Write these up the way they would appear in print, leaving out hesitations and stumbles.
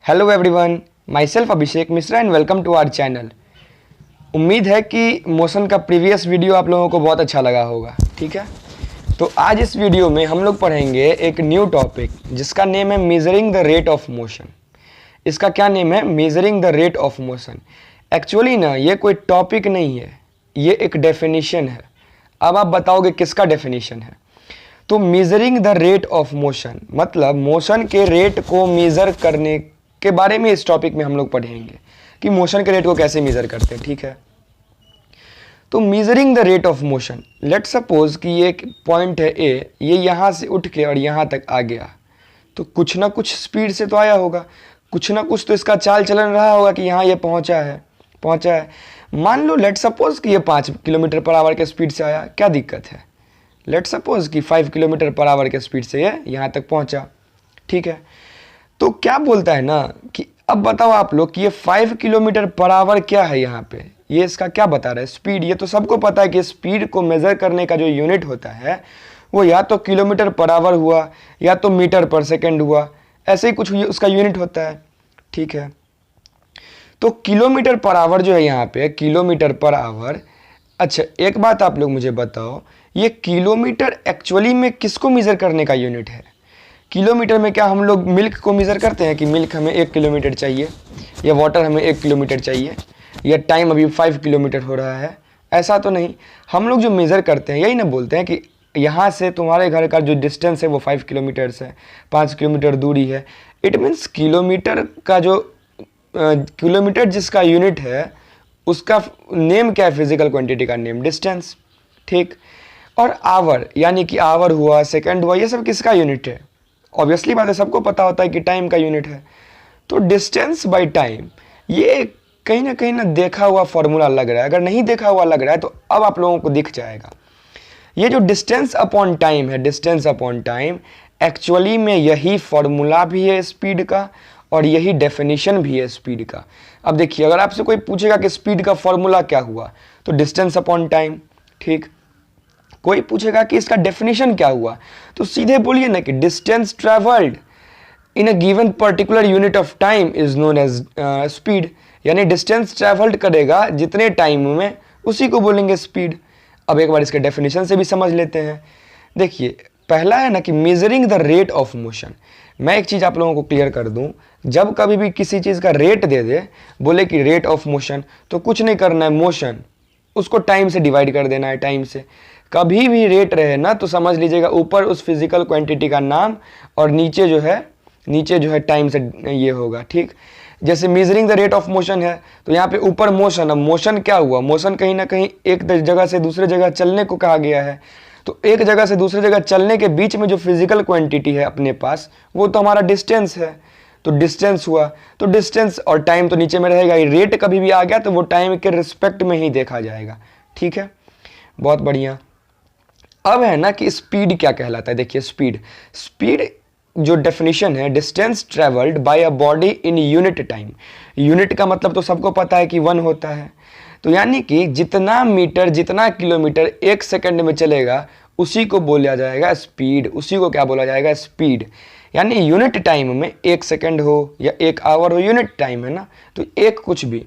Hello everyone, myself Abhishek Mishra and welcome to our channel. उम्मीद है कि मोशन का प्रीवियस वीडियो आप लोगों को बहुत अच्छा लगा होगा। ठीक है, तो आज इस वीडियो में हम लोग पढ़ेंगे एक न्यू टॉपिक जिसका नेम है measuring the rate of motion. इसका क्या नेम है? Measuring the rate of motion. Actually ना ये कोई टॉपिक नहीं है, ये एक डेफिनेशन है। अब आप बताओगे किसका डेफिनेशन है? तो measuring the rate of motion मतलब मोशन के रेट को मेज़र करने के बारे में इस टॉपिक में हम लोग पढ़ेंगे कि मोशन के रेट को कैसे मेज़र करते हैं। ठीक है, तो measuring the rate of motion, let suppose कि ये एक पॉइंट है ए, ये यहाँ से उठ के और यहाँ तक आ गया, तो कुछ ना कुछ स्पीड से तो आया होगा, कुछ ना कुछ तो इसका चाल चलन रहा होगा कि यहाँ ये पहुँचा है। मान लो लेट सपोज कि ये 5 किलोमीटर पर आवर के स्पीड से आया, क्या दिक्कत है? लेट सपोज कि 5 किलोमीटर पर आवर के स्पीड से ये यहाँ तक पहुँचा। ठीक है, तो क्या बोलता है ना कि अब बताओ आप लोग कि ये 5 किलोमीटर पर आवर क्या है यहाँ पे, ये इसका क्या बता रहा है? स्पीड। ये तो सबको पता है कि स्पीड को मेज़र करने का जो यूनिट होता है वो या तो किलोमीटर पर आवर हुआ या तो मीटर पर सेकंड हुआ, ऐसे ही कुछ उसका यूनिट होता है। ठीक है, तो किलोमीटर पर आवर जो है यहाँ पे, किलोमीटर पर आवर। अच्छा, एक बात आप लोग मुझे बताओ, ये किलोमीटर एक्चुअली में किसको मेज़र करने का यूनिट है? किलोमीटर में क्या हम लोग मिल्क को मेज़र करते हैं कि मिल्क हमें 1 किलोमीटर चाहिए, या वाटर हमें 1 किलोमीटर चाहिए, या टाइम अभी 5 किलोमीटर हो रहा है? ऐसा तो नहीं। हम लोग जो मेज़र करते हैं यही ना बोलते हैं कि यहाँ से तुम्हारे घर का जो डिस्टेंस है वो 5 किलोमीटर्स है, 5 किलोमीटर दूरी है। इट मीन्स किलोमीटर का जो किलोमीटर जिसका यूनिट है उसका नेम क्या है? फिजिकल क्वांटिटी का नेम डिस्टेंस। ठीक, और आवर यानी कि आवर हुआ, सेकंड हुआ, ये सब किसका यूनिट है? ऑब्वियसली बात है, सबको पता होता है कि टाइम का यूनिट है। तो डिस्टेंस बाय टाइम, ये कहीं ना देखा हुआ फॉर्मूला लग रहा है। अगर नहीं देखा हुआ लग रहा है तो अब आप लोगों को दिख जाएगा। ये जो डिस्टेंस अपॉन टाइम है, डिस्टेंस अपॉन टाइम, एक्चुअली में यही फॉर्मूला भी है स्पीड का और यही डेफिनेशन भी है स्पीड का। अब देखिए, अगर आपसे कोई पूछेगा कि स्पीड का फॉर्मूला क्या हुआ, तो डिस्टेंस अपॉन टाइम। ठीक, कोई पूछेगा कि इसका डेफिनेशन क्या हुआ, तो सीधे बोलिए ना कि distance travelled in a given particular unit of time is known as speed. यानी डिस्टेंस ट्रेवल्ड करेगा जितने टाइम में, उसी को बोलेंगे स्पीड। अब एक बार इसके डेफिनेशन से भी समझ लेते हैं। देखिए, पहला है ना कि measuring the rate of motion. मैं एक चीज़ आप लोगों को क्लियर कर दूं, जब कभी भी किसी चीज़ का रेट दे दे, बोले कि रेट ऑफ मोशन, तो कुछ नहीं करना है, मोशन उसको टाइम से डिवाइड कर देना है, टाइम से। कभी भी रेट रहे ना तो समझ लीजिएगा ऊपर उस फिजिकल क्वांटिटी का नाम और नीचे जो है टाइम से ये होगा। ठीक, जैसे measuring the rate of motion है तो यहाँ पे ऊपर मोशन। अब मोशन क्या हुआ? मोशन कहीं ना कहीं एक जगह से दूसरे जगह चलने को कहा गया है। तो एक जगह से दूसरे जगह चलने के बीच में जो फिजिकल क्वांटिटी है अपने पास, वो तो हमारा डिस्टेंस है। तो डिस्टेंस हुआ, तो डिस्टेंस और टाइम तो नीचे में रहेगा ही। रेट कभी भी आ गया तो वो टाइम के रिस्पेक्ट में ही देखा जाएगा। ठीक है, बहुत बढ़िया। अब है ना कि स्पीड क्या कहलाता है? देखिए, स्पीड जो डेफिनेशन है, distance travelled by a body in unit time. Unit का मतलब तो सबको पता है कि 1 होता है। तो यानी कि जितना मीटर, जितना किलोमीटर 1 सेकंड में चलेगा, उसी को बोला जाएगा स्पीड। उसी को क्या बोला जाएगा? स्पीड। यानी यूनिट टाइम में 1 सेकंड हो या 1 आवर हो, यूनिट टाइम है ना, तो एक कुछ भी,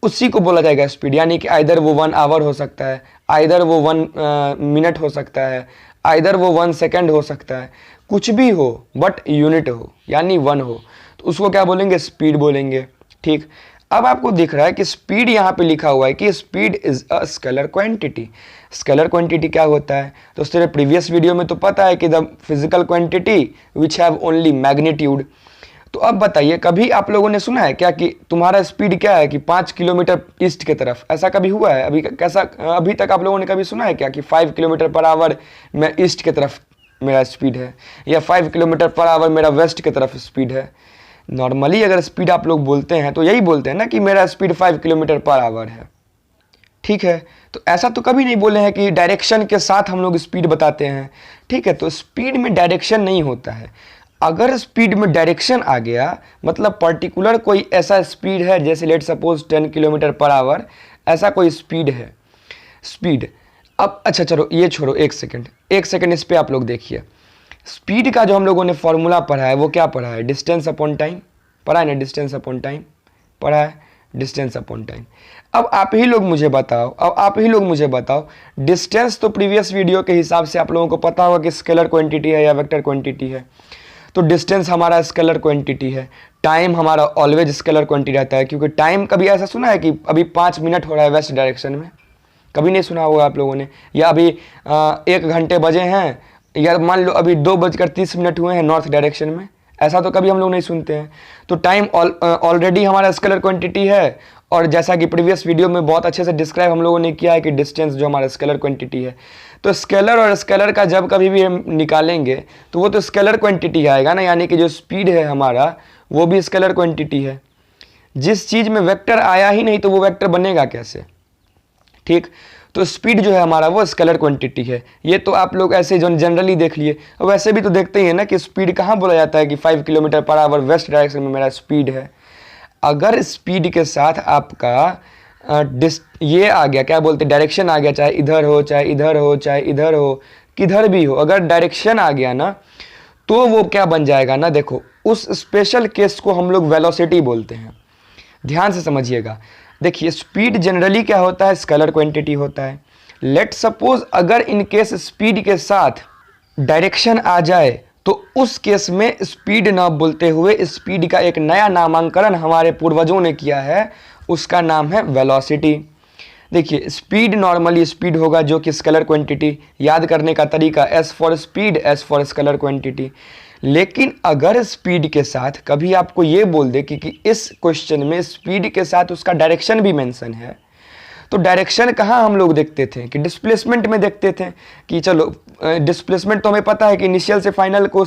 उसी को बोला जाएगा स्पीड। यानी कि आइदर वो 1 आवर हो सकता है, आइदर वो 1 मिनट हो सकता है, आइदर वो 1 सेकंड हो सकता है, कुछ भी हो बट यूनिट हो यानी 1 हो, तो उसको क्या बोलेंगे? स्पीड बोलेंगे। ठीक, अब आपको दिख रहा है कि स्पीड यहाँ पे लिखा हुआ है कि speed is a scalar quantity. Scalar quantity क्या होता है? तो उससे प्रीवियस वीडियो में तो पता है कि the physical quantity which have only magnitude. तो अब बताइए, कभी आप लोगों ने सुना है क्या कि तुम्हारा स्पीड क्या है कि 5 किलोमीटर ईस्ट की तरफ? ऐसा कभी हुआ है? अभी तक आप लोगों ने कभी सुना है क्या कि 5 किलोमीटर पर आवर मैं ईस्ट की तरफ मेरा स्पीड है, या 5 किलोमीटर पर आवर मेरा वेस्ट की तरफ स्पीड है? नॉर्मली अगर स्पीड आप लोग बोलते हैं तो यही बोलते हैं ना कि मेरा स्पीड 5 किलोमीटर पर आवर है। ठीक है, तो ऐसा तो कभी नहीं बोले हैं कि डायरेक्शन के साथ हम लोग स्पीड बताते हैं। ठीक है, तो स्पीड में डायरेक्शन नहीं होता है। अगर स्पीड में डायरेक्शन आ गया मतलब पर्टिकुलर कोई ऐसा स्पीड है, जैसे let suppose 10 kilometre per our, ऐसा कोई स्पीड है। स्पीड, अब अच्छा चलो ये छोड़ो, एक सेकंड इस पे आप लोग देखिए। स्पीड का जो हम लोगों ने फॉर्मूला पढ़ा है वो क्या पढ़ा है? डिस्टेंस अपॉन टाइम पढ़ा है ना, डिस्टेंस अपॉन टाइम पढ़ा है, डिस्टेंस अपॉन टाइम। अब आप ही लोग मुझे बताओ, डिस्टेंस तो प्रीवियस वीडियो के हिसाब से आप लोगों को पता होगा कि स्केलर क्वांटिटी है या वेक्टर क्वांटिटी है। तो डिस्टेंस हमारा स्केलर क्वांटिटी है, टाइम हमारा ऑलवेज स्केलर क्वांटिटी रहता है, क्योंकि टाइम कभी ऐसा सुना है कि अभी 5 मिनट हो रहा है वेस्ट डायरेक्शन में? कभी नहीं सुना होगा आप लोगों ने। या अभी 1 घंटे बजे हैं, या मान लो अभी 2:30 हुए हैं नॉर्थ डायरेक्शन में, ऐसा तो कभी हम लोग नहीं सुनते हैं। तो टाइम ऑलरेडी हमारा स्केलर क्वांटिटी है, और जैसा कि प्रीवियस वीडियो में बहुत अच्छे से डिस्क्राइब हम लोगों ने किया है कि डिस्टेंस जो हमारा स्केलर क्वांटिटी है, तो स्केलर और स्केलर का जब कभी भी हम निकालेंगे तो वो तो स्केलर क्वांटिटी आएगा ना, यानी कि जो स्पीड है हमारा वो भी स्केलर क्वांटिटी है। जिस चीज़ में वेक्टर आया ही नहीं तो वो वेक्टर बनेगा कैसे? ठीक, तो स्पीड जो है हमारा वो स्केलर क्वांटिटी है। ये तो आप लोग ऐसे जो जनरली देख लिए, वैसे भी तो देखते ही है ना कि स्पीड कहाँ बोला जाता है कि 5 kilometre per our west direction में मेरा स्पीड है। अगर स्पीड के साथ आपका ये आ गया, क्या बोलते, डायरेक्शन आ गया, चाहे इधर हो चाहे इधर हो चाहे इधर हो, किधर भी हो, अगर डायरेक्शन आ गया ना तो वो क्या बन जाएगा ना, देखो उस स्पेशल केस को हम लोग वेलोसिटी बोलते हैं। ध्यान से समझिएगा। देखिए स्पीड जनरली क्या होता है, स्केलर क्वांटिटी होता है। लेट सपोज अगर इन केस स्पीड के साथ डायरेक्शन आ जाए तो उस केस में स्पीड ना बोलते हुए स्पीड का एक नया नामांकन हमारे पूर्वजों ने किया है, उसका नाम है वेलोसिटी। देखिए स्पीड नॉर्मली स्पीड होगा जो कि स्केलर क्वांटिटी, याद करने का तरीका S for speed, S for scalar quantity. लेकिन अगर स्पीड के साथ कभी आपको ये बोल दे कि इस क्वेश्चन में स्पीड के साथ उसका डायरेक्शन भी मेंशन है, तो डायरेक्शन कहाँ हम लोग देखते थे कि डिस्प्लेसमेंट में देखते थे कि चलो डिस्प्लेसमेंट तो हमें पता है कि इनिशियल से फाइनल को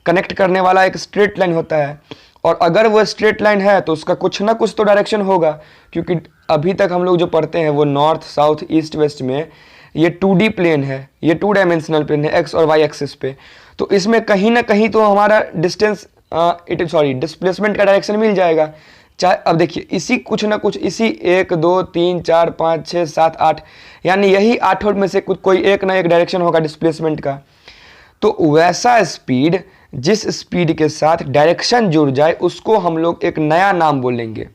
कनेक्ट करने वाला एक स्ट्रेट लाइन होता है, और अगर वो स्ट्रेट लाइन है तो उसका कुछ ना कुछ तो डायरेक्शन होगा, क्योंकि अभी तक हम लोग जो पढ़ते हैं वो नॉर्थ साउथ ईस्ट वेस्ट में ये 2D प्लेन है, ये 2 डायमेंशनल प्लेन है एक्स और वाई एक्सिस पे। तो इसमें कहीं ना कहीं तो हमारा डिस्प्लेसमेंट का डायरेक्शन मिल जाएगा। चाहे अब देखिए इसी कुछ ना कुछ इसी 1 2 3 4 5 6 7 8 यानी यही 8 में से कुछ कोई एक ना एक डायरेक्शन होगा डिस्प्लेसमेंट का। तो वैसा स्पीड जिस स्पीड के साथ डायरेक्शन जुड़ जाए उसको हम लोग एक नया नाम बोलेंगे,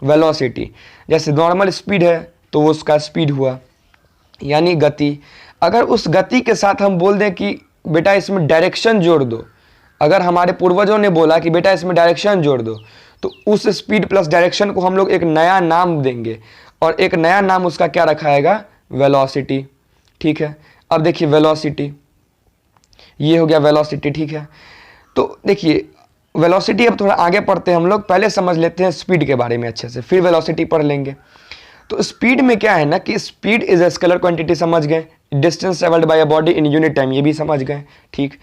वेलोसिटी। जैसे नॉर्मल स्पीड है तो वो उसका स्पीड हुआ, यानी गति। अगर उस गति के साथ हम बोल दें कि बेटा इसमें डायरेक्शन जोड़ दो, अगर हमारे पूर्वजों ने बोला कि बेटा इसमें डायरेक्शन जोड़ दो, तो उस स्पीड प्लस डायरेक्शन को हम लोग एक नया नाम देंगे, और एक नया नाम उसका क्या रखाएगा, वेलोसिटी। ठीक है, अब देखिए वेलोसिटी, ये हो गया वेलोसिटी। ठीक है, तो देखिए वेलोसिटी अब थोड़ा आगे पढ़ते हैं हम लोग, पहले समझ लेते हैं स्पीड के बारे में अच्छे से, फिर वेलोसिटी पढ़ लेंगे। तो स्पीड में क्या है ना कि speed is a scalar quantity, समझ गए। Distance travelled by a body in unit time, ये भी समझ गए। ठीक,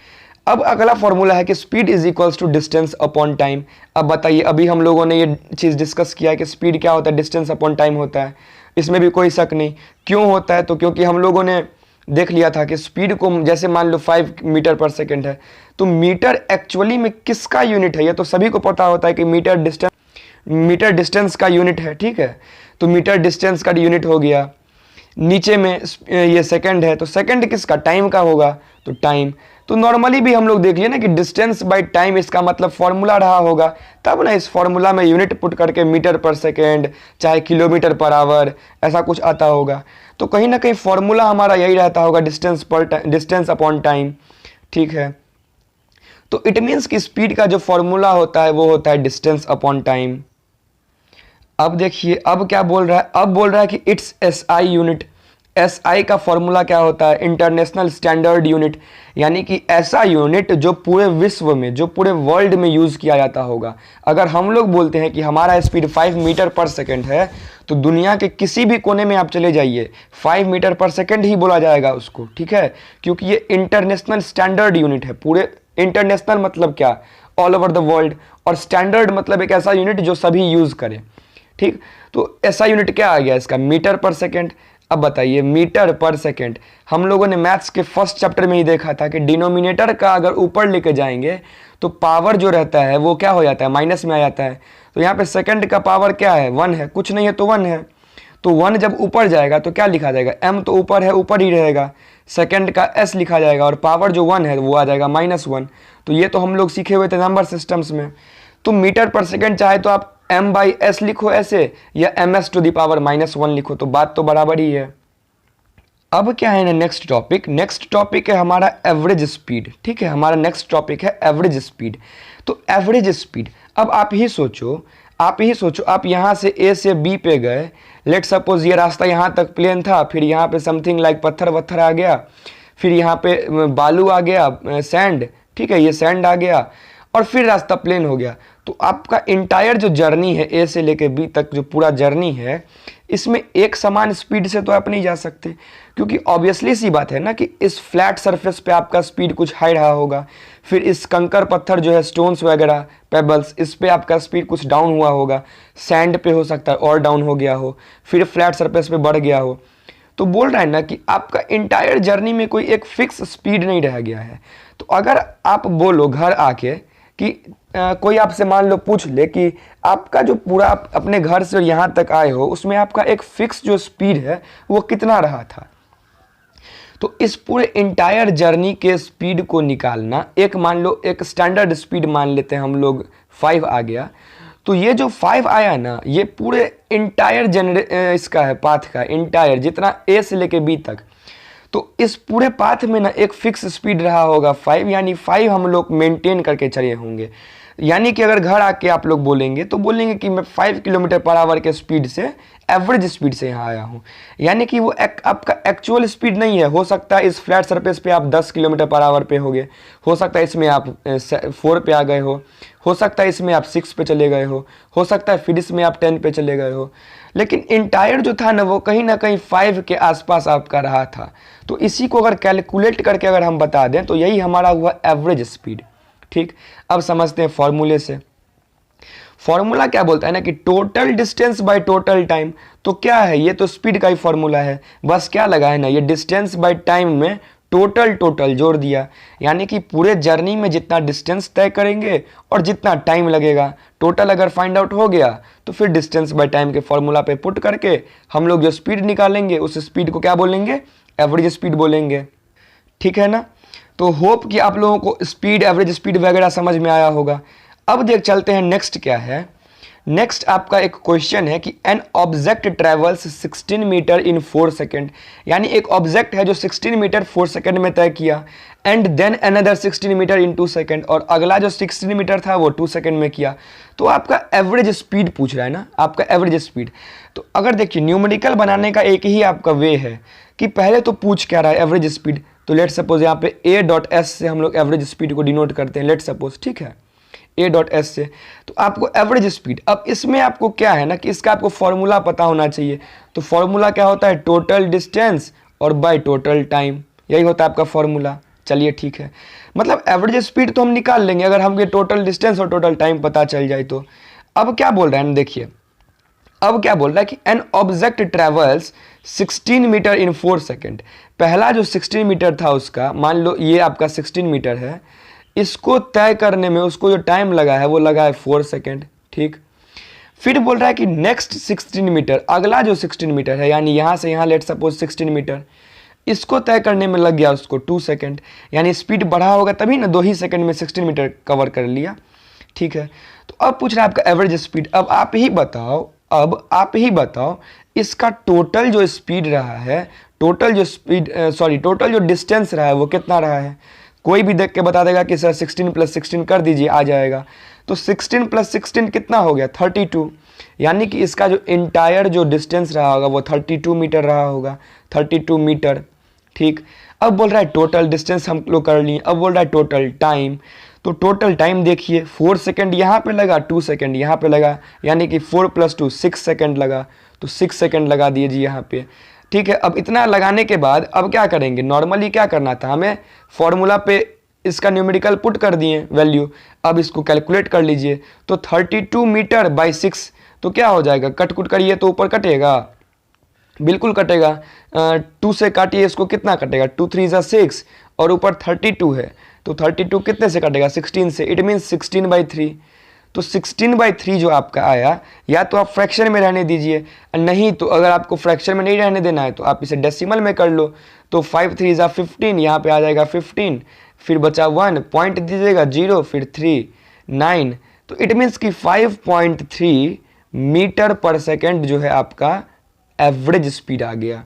अब अगला फॉर्मूला है कि speed is equals to distance upon time. अब बताइए, अभी हम लोगों ने ये चीज़ डिस्कस किया है कि स्पीड क्या होता है, डिस्टेंस अपॉन टाइम होता है, इसमें भी कोई शक नहीं। क्यों होता है, तो क्योंकि हम लोगों ने देख लिया था कि स्पीड को जैसे मान लो 5 मीटर पर सेकेंड है, तो मीटर एक्चुअली में किसका यूनिट है, ये तो सभी को पता होता है कि मीटर डिस्टेंस का यूनिट है। ठीक है, तो मीटर डिस्टेंस का यूनिट हो गया। नीचे में ये सेकंड है, तो सेकंड किसका, टाइम का होगा, तो टाइम। तो नॉर्मली भी हम लोग देख लिए ना कि डिस्टेंस बाय टाइम इसका मतलब फॉर्मूला रहा होगा, तब ना इस फॉर्मूला में यूनिट पुट करके मीटर पर सेकेंड चाहे किलोमीटर पर आवर ऐसा कुछ आता होगा। तो कहीं ना कहीं फॉर्मूला हमारा यही रहता होगा, डिस्टेंस अपॉन टाइम। ठीक है, तो इट मीन्स कि स्पीड का जो फॉर्मूला होता है वो होता है डिस्टेंस अपॉन टाइम। अब देखिए अब क्या बोल रहा है, अब बोल रहा है कि इट्स एसआई यूनिट। एसआई का फॉर्मूला क्या होता है, इंटरनेशनल स्टैंडर्ड यूनिट, यानी कि ऐसा यूनिट जो पूरे विश्व में, जो पूरे वर्ल्ड में यूज़ किया जाता होगा। अगर हम लोग बोलते हैं कि हमारा स्पीड 5 मीटर पर सेकेंड है, तो दुनिया के किसी भी कोने में आप चले जाइए 5 मीटर पर सेकेंड ही बोला जाएगा उसको। ठीक है, क्योंकि ये इंटरनेशनल स्टैंडर्ड यूनिट है। पूरे इंटरनेशनल मतलब क्या, ऑल ओवर द वर्ल्ड, और स्टैंडर्ड मतलब एक ऐसा यूनिट जो सभी यूज़ करें। ठीक, तो ऐसा यूनिट क्या आ गया इसका, मीटर पर सेकेंड। अब बताइए मीटर पर सेकेंड, हम लोगों ने मैथ्स के फर्स्ट चैप्टर में ही देखा था कि डिनोमिनेटर का अगर ऊपर लेके जाएंगे तो पावर जो रहता है वो क्या हो जाता है, माइनस में आ जाता है। तो यहाँ पे सेकंड का पावर क्या है, 1 है, कुछ नहीं है तो 1 है। तो 1 जब ऊपर जाएगा तो क्या लिखा जाएगा, m तो ऊपर है, ऊपर ही रहेगा, सेकंड का s लिखा जाएगा, और पावर जो 1 है वो आ जाएगा -1। तो ये तो हम लोग सीखे हुए थे नंबर सिस्टम्स में। तो मीटर पर सेकेंड चाहे तो आप m/s लिखो ऐसे, या ms⁻⁻1 लिखो, तो बात तो बराबर ही है। अब क्या है ना, नेक्स्ट टॉपिक है हमारा एवरेज स्पीड। ठीक है, हमारा नेक्स्ट टॉपिक है एवरेज स्पीड। तो एवरेज स्पीड, अब आप ही सोचो, आप यहाँ से ए से बी पे गए, लेट सपोज ये रास्ता यहाँ तक प्लेन था, फिर यहाँ पे समथिंग लाइक पत्थर वत्थर आ गया, फिर यहाँ पे बालू आ गया, सैंड, ठीक है, ये सैंड आ गया, और फिर रास्ता प्लेन हो गया। तो आपका इंटायर जो जर्नी है ए से लेके बी तक, जो पूरा जर्नी है, इसमें एक समान स्पीड से तो आप नहीं जा सकते, क्योंकि ऑब्वियसली सी बात है ना कि इस फ्लैट सरफेस पे आपका स्पीड कुछ हाई रहा होगा, फिर इस कंकर पत्थर जो है, स्टोन्स वगैरह, पेबल्स, इस पे आपका स्पीड कुछ डाउन हुआ होगा, सैंड पे हो सकता है और डाउन हो गया हो, फिर फ्लैट सरफेस पे बढ़ गया हो। तो बोल रहा है ना कि आपका इंटायर जर्नी में कोई एक फिक्स स्पीड नहीं रह गया है। तो अगर आप बोलो घर आके कि कोई आपसे मान लो पूछ ले कि आपका जो पूरा आप अपने घर से यहाँ तक आए हो, उसमें आपका एक फिक्स जो स्पीड है वो कितना रहा था, तो इस पूरे इंटायर जर्नी के स्पीड को निकालना, एक मान लो एक स्टैंडर्ड स्पीड मान लेते हैं हम लोग 5 आ गया, तो ये जो 5 आया ना, ये पूरे इंटायर इसका है, पाथ का इंटायर, जितना ए से लेके बी तक, तो इस पूरे पाथ में ना एक फिक्स स्पीड रहा होगा 5, यानी 5 हम लोग मेंटेन करके चले होंगे। यानी कि अगर घर आके आप लोग बोलेंगे तो बोलेंगे कि मैं 5 किलोमीटर पर आवर के स्पीड से, एवरेज स्पीड से यहाँ आया हूँ, यानी कि वो आपका एक्चुअल स्पीड नहीं है। हो सकता है इस फ्लैट सरफेस पे आप 10 किलोमीटर पर आवर पे होगे, हो सकता है इसमें आप 4 पे आ गए हो सकता है इसमें आप 6 पे चले गए हो सकता है फिर इसमें आप 10 पे चले गए हो, लेकिन इंटायर जो था ना वो कहीं ना कहीं 5 के आसपास आपका रहा था। तो इसी को अगर कैलकुलेट करके अगर हम बता दें तो यही हमारा हुआ एवरेज स्पीड। ठीक, अब समझते हैं फॉर्मूले से। फॉर्मूला क्या बोलता है ना कि total distance by total time. तो क्या है, ये तो स्पीड का ही फॉर्मूला है, बस क्या लगा है ना, ये डिस्टेंस बाय टाइम में टोटल जोड़ दिया, यानी कि पूरे जर्नी में जितना डिस्टेंस तय करेंगे और जितना टाइम लगेगा, टोटल अगर फाइंड आउट हो गया तो फिर डिस्टेंस बाय टाइम के फॉर्मूला पे पुट करके हम लोग जो स्पीड निकालेंगे उस स्पीड को क्या बोलेंगे, एवरेज स्पीड बोलेंगे। ठीक है ना, तो होप कि आप लोगों को स्पीड, एवरेज स्पीड वगैरह समझ में आया होगा। अब देख चलते हैं नेक्स्ट क्या है। नेक्स्ट आपका एक क्वेश्चन है कि an object travels 16 metre in 4 second, यानी एक ऑब्जेक्ट है जो 16 मीटर 4 सेकेंड में तय किया, and then another 16 metre in 2 second, और अगला जो 16 मीटर था वो 2 सेकेंड में किया। तो आपका एवरेज स्पीड पूछ रहा है ना, आपका एवरेज स्पीड। तो अगर देखिए न्यूमेरिकल बनाने का एक ही आपका वे है कि पहले तो पूछ क्या रहा है, एवरेज स्पीड। तो लेट सपोज यहाँ पे a.s से हम लोग एवरेज स्पीड को डिनोट करते हैं, लेट सपोज, ठीक है, a.s से। तो आपको एवरेज स्पीड, अब इसमें आपको क्या है ना कि इसका आपको फॉर्मूला पता होना चाहिए। तो फॉर्मूला क्या होता है, टोटल डिस्टेंस और बाय टोटल टाइम, यही होता है आपका फॉर्मूला। चलिए ठीक है, मतलब एवरेज स्पीड तो हम निकाल लेंगे अगर हमें टोटल डिस्टेंस और टोटल टाइम पता चल जाए तो। अब क्या बोल रहा है ना, देखिए अब क्या बोल रहा है कि an object travels 16 metre in 4 second. पहला जो 16 मीटर था उसका, मान लो ये आपका 16 मीटर है, इसको तय करने में उसको जो टाइम लगा है वो लगा है 4 सेकेंड। ठीक, फिर बोल रहा है कि नेक्स्ट 16 मीटर, अगला जो 16 मीटर है, यानी यहाँ से यहाँ लेट सपोज 16 मीटर, इसको तय करने में लग गया उसको 2 सेकेंड, यानी स्पीड बढ़ा होगा तभी ना, 2 ही सेकेंड में 16 मीटर कवर कर लिया। ठीक है, तो अब पूछ रहा है आपका एवरेज स्पीड। अब आप ही बताओ इसका टोटल जो स्पीड रहा है, टोटल जो डिस्टेंस रहा है वो कितना रहा है। कोई भी देख के बता देगा कि सर 16 + 16 कर दीजिए, आ जाएगा। तो 16 + 16 कितना हो गया, 32, यानी कि इसका जो इंटायर जो डिस्टेंस रहा होगा वो 32 मीटर रहा होगा, 32 मीटर। ठीक, अब बोल रहा है टोटल डिस्टेंस हम लोग कर लिए, अब बोल रहा है टोटल टाइम। तो टोटल टाइम देखिए, 4 सेकेंड यहाँ पे लगा, 2 सेकेंड यहाँ पे लगा, यानी कि 4 + 2 6 सेकेंड लगा, तो 6 सेकेंड लगा दिए जी यहाँ पे। ठीक है, अब इतना लगाने के बाद अब क्या करेंगे, नॉर्मली क्या करना था हमें, फॉर्मूला पे इसका न्यूमेरिकल पुट कर दिए वैल्यू। अब इसको कैलकुलेट कर लीजिए, तो 32 मीटर बाई 6, तो क्या हो जाएगा, कट कुट करिए तो ऊपर कटेगा, बिल्कुल कटेगा। 2 से काटिए इसको, कितना कटेगा, 2 3 = 6 और ऊपर 32 है, तो 32 कितने से कटेगा, 16 से, इट मीन्स 16/3। तो 16/3 जो आपका आया, या तो आप फ्रैक्शन में रहने दीजिए, नहीं तो अगर आपको फ्रैक्शन में नहीं रहने देना है तो आप इसे डेसिमल में कर लो। तो 5 3 = 15, यहाँ पे आ जाएगा 15, फिर बचा 1, पॉइंट दीजिएगा 0, फिर 3 9 तो इट मीन्स कि 5.3 मीटर पर सेकेंड जो है आपका एवरेज स्पीड आ गया।